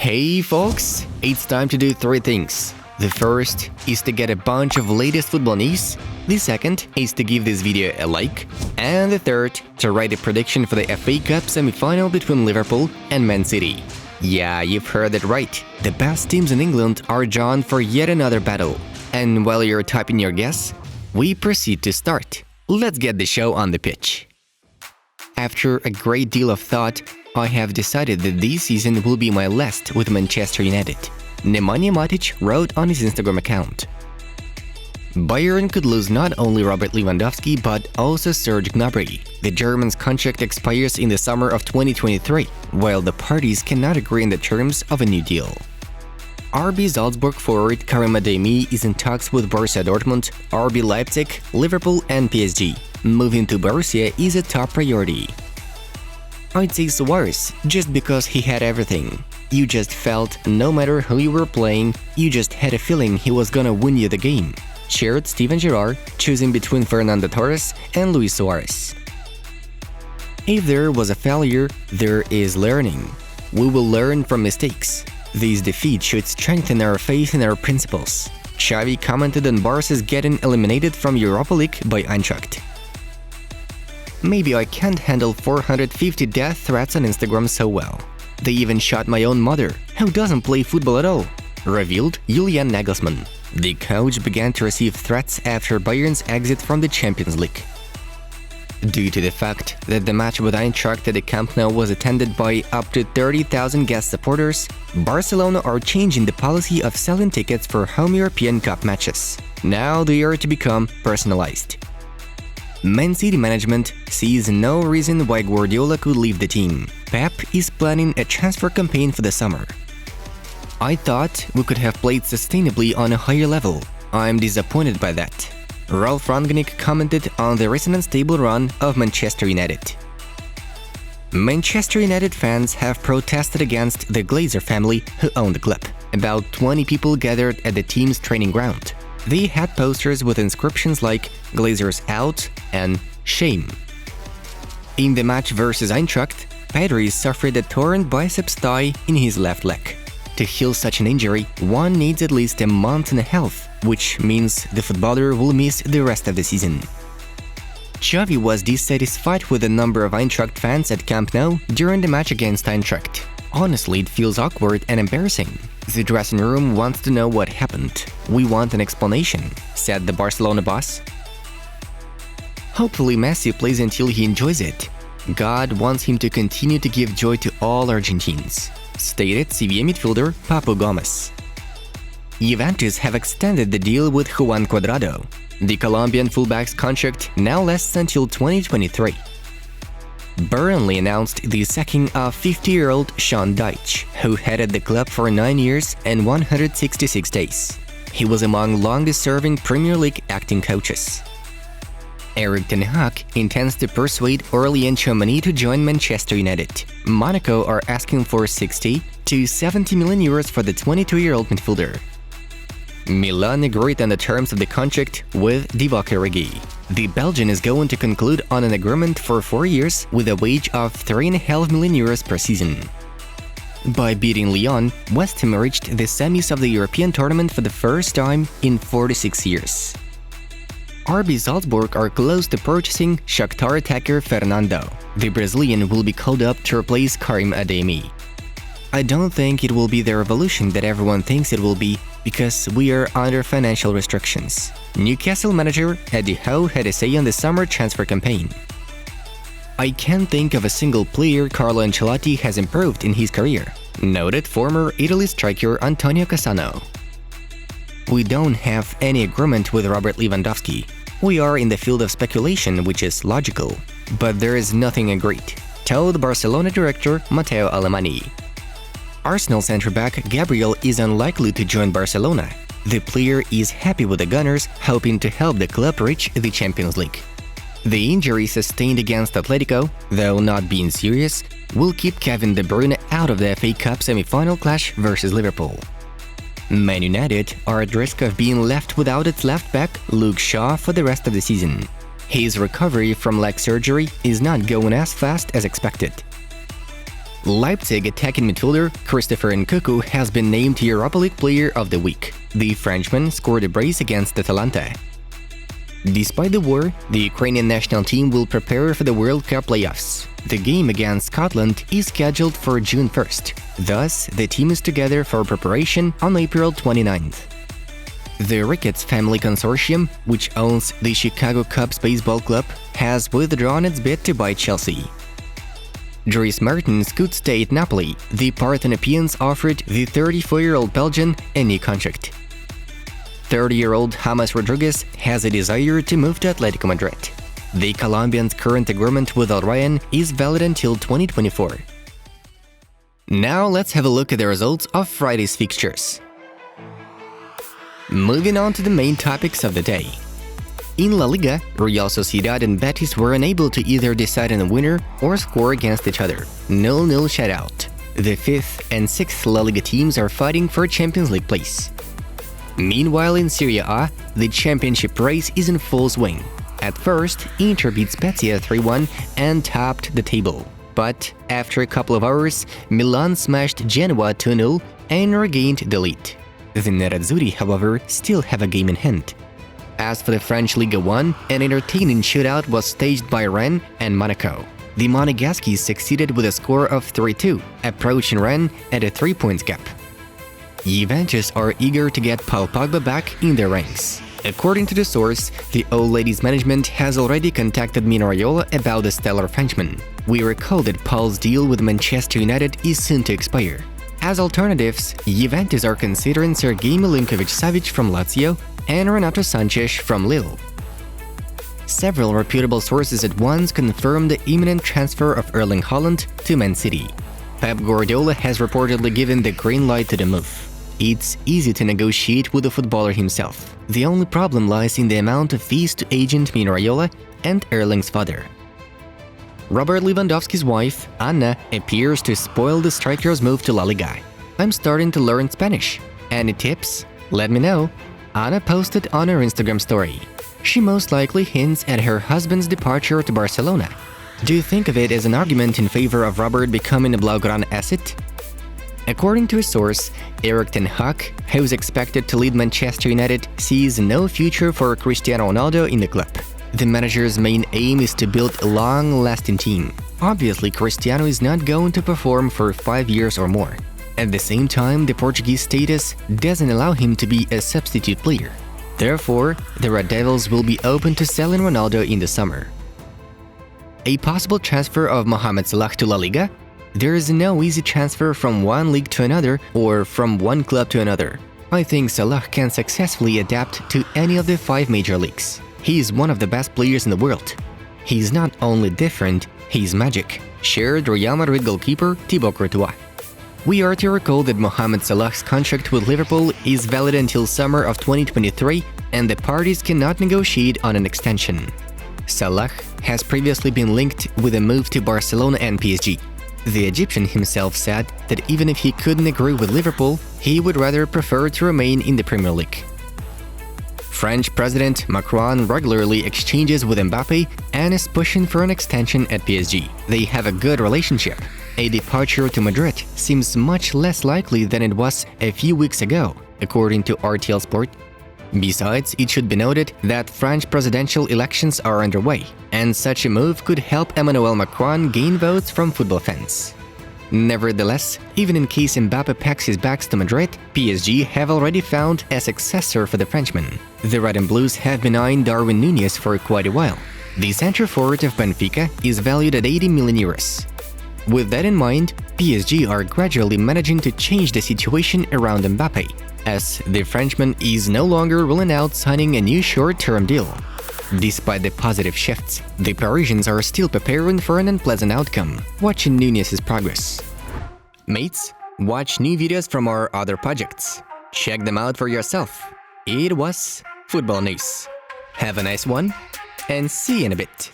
Hey folks, it's time to do three things. The first is to get a bunch of latest football news, the second is to give this video a like, and the third, to write a prediction for the FA Cup semi-final between Liverpool and Man City. Yeah, you've heard it right, the best teams in England are drawn for yet another battle. And while you're typing your guess, we proceed to start. Let's get the show on the pitch. After a great deal of thought, I have decided that this season will be my last with Manchester United, Nemanja Matic wrote on his Instagram account. Bayern could lose not only Robert Lewandowski but also Serge Gnabry. The German's contract expires in the summer of 2023, while the parties cannot agree on the terms of a new deal. RB Salzburg forward Karim Adeyemi is in talks with Borussia Dortmund, RB Leipzig, Liverpool and PSG. Moving to Borussia is a top priority. I'd say Suarez, just because he had everything. You just felt, no matter who you were playing, you just had a feeling he was gonna win you the game. Shared Steven Gerrard, choosing between Fernando Torres and Luis Suarez. If there was a failure, there is learning. We will learn from mistakes. This defeat should strengthen our faith in our principles. Xavi commented on Barca's getting eliminated from Europa League by Eintracht. Maybe I can't handle 450 death threats on Instagram so well. They even shot my own mother, who doesn't play football at all, revealed Julian Nagelsmann. The coach began to receive threats after Bayern's exit from the Champions League. Due to the fact that the match with Eintracht at the Camp Nou was attended by up to 30,000 guest supporters, Barcelona are changing the policy of selling tickets for home European Cup matches. Now they are to become personalized. Man City management sees no reason why Guardiola could leave the team. Pep is planning a transfer campaign for the summer. I thought we could have played sustainably on a higher level. I'm disappointed by that. Ralf Rangnick commented on the recent unstable run of Manchester United. Manchester United fans have protested against the Glazer family who own the club. About 20 people gathered at the team's training ground. They had posters with inscriptions like "Glazers out" and "Shame." In the match versus Eintracht, Pedri suffered a torn biceps thigh in his left leg. To heal such an injury, one needs at least a month and a half, which means the footballer will miss the rest of the season. Xavi was dissatisfied with the number of Eintracht fans at Camp Nou during the match against Eintracht. Honestly, it feels awkward and embarrassing. The dressing room wants to know what happened. We want an explanation, said the Barcelona boss. Hopefully Messi plays until he enjoys it. God wants him to continue to give joy to all Argentines, stated Sevilla midfielder Papu Gomez. Juventus have extended the deal with Juan Cuadrado. The Colombian fullback's contract now lasts until 2023. Burnley announced the sacking of 50-year-old Sean Dyche, who headed the club for 9 years and 166 days. He was among longest-serving Premier League acting coaches. Erik ten Hag intends to persuade Aurelien Tchouameni to join Manchester United. Monaco are asking for 60 to 70 million euros for the 22-year-old midfielder. Milan agreed on the terms of the contract with Divock Origi. The Belgian is going to conclude on an agreement for 4 years with a wage of 3.5 million euros per season. By beating Lyon, West Ham reached the semis of the European tournament for the first time in 46 years. RB Salzburg are close to purchasing Shakhtar attacker Fernando. The Brazilian will be called up to replace Karim Adeyemi. I don't think it will be the revolution that everyone thinks it will be, because we are under financial restrictions. Newcastle manager Eddie Howe had a say on the summer transfer campaign. I can't think of a single player Carlo Ancelotti has improved in his career, noted former Italy striker Antonio Cassano. We don't have any agreement with Robert Lewandowski. We are in the field of speculation, which is logical, but there is nothing agreed, told Barcelona director Matteo Alemany. Arsenal centre-back Gabriel is unlikely to join Barcelona. The player is happy with the Gunners, hoping to help the club reach the Champions League. The injury sustained against Atletico, though not being serious, will keep Kevin De Bruyne out of the FA Cup semi-final clash versus Liverpool. Man United are at risk of being left without its left back Luke Shaw for the rest of the season. His recovery from leg surgery is not going as fast as expected. Leipzig attacking midfielder Christopher Nkunku has been named Europa League Player of the Week. The Frenchman scored a brace against Atalanta. Despite the war, the Ukrainian national team will prepare for the World Cup playoffs. The game against Scotland is scheduled for June 1st. Thus, the team is together for preparation on April 29th. The Ricketts Family Consortium, which owns the Chicago Cubs baseball club, has withdrawn its bid to buy Chelsea. Dries Mertens could stay at Napoli. The Parthenopeans offered the 34-year-old Belgian a new contract. 30-year-old James Rodriguez has a desire to move to Atletico Madrid. The Colombian's current agreement with Al Rayyan is valid until 2024. Now let's have a look at the results of Friday's fixtures. Moving on to the main topics of the day. In La Liga, Real Sociedad and Betis were unable to either decide on a winner or score against each other. 0-0 shutout. The 5th and 6th La Liga teams are fighting for Champions League place. Meanwhile, in Serie A, the championship race is in full swing. At first, Inter beat Spezia 3-1 and topped the table. But after a couple of hours, Milan smashed Genoa 2-0 and regained the lead. The Nerazzurri, however, still have a game in hand. As for the French Liga 1, an entertaining shootout was staged by Rennes and Monaco. The Monegasques succeeded with a score of 3-2, approaching Rennes at a 3-point gap. Juventus are eager to get Paul Pogba back in their ranks. According to the source, the Old Ladies management has already contacted Mino Raiola about the stellar Frenchman. We recall that Paul's deal with Manchester United is soon to expire. As alternatives, Juventus are considering Sergej Milinkovic-Savic from Lazio and Renato Sanchez from Lille. Several reputable sources at once confirmed the imminent transfer of Erling Haaland to Man City. Pep Guardiola has reportedly given the green light to the move. It's easy to negotiate with the footballer himself. The only problem lies in the amount of fees to agent Mino Raiola and Erling's father. Robert Lewandowski's wife, Anna, appears to spoil the striker's move to La Liga. I'm starting to learn Spanish. Any tips? Let me know. Anna posted on her Instagram story. She most likely hints at her husband's departure to Barcelona. Do you think of it as an argument in favor of Robert becoming a Blaugrana asset? According to a source, Erik ten Hag, who is expected to lead Manchester United, sees no future for Cristiano Ronaldo in the club. The manager's main aim is to build a long-lasting team. Obviously, Cristiano is not going to perform for 5 years or more. At the same time, the Portuguese status doesn't allow him to be a substitute player. Therefore, the Red Devils will be open to selling Ronaldo in the summer. A possible transfer of Mohamed Salah to La Liga? There is no easy transfer from one league to another or from one club to another. I think Salah can successfully adapt to any of the 5 major leagues. He is one of the best players in the world. He's not only different, he's magic, shared Real Madrid goalkeeper Thibaut Courtois. We are to recall that Mohamed Salah's contract with Liverpool is valid until summer of 2023 and the parties cannot negotiate on an extension. Salah has previously been linked with a move to Barcelona and PSG. The Egyptian himself said that even if he couldn't agree with Liverpool, he would rather prefer to remain in the Premier League. French President Macron regularly exchanges with Mbappe and is pushing for an extension at PSG. They have a good relationship. A departure to Madrid seems much less likely than it was a few weeks ago, according to RTL Sport. Besides, it should be noted that French presidential elections are underway, and such a move could help Emmanuel Macron gain votes from football fans. Nevertheless, even in case Mbappe packs his bags to Madrid, PSG have already found a successor for the Frenchman. The Red and Blues have been eyeing Darwin Núñez for quite a while. The centre-forward of Benfica is valued at 80 million euros. With that in mind, PSG are gradually managing to change the situation around Mbappe, as the Frenchman is no longer ruling out signing a new short-term deal. Despite the positive shifts, the Parisians are still preparing for an unpleasant outcome, watching Núñez's progress. Mates, watch new videos from our other projects. Check them out for yourself. It was Football News. Have a nice one, and see you in a bit.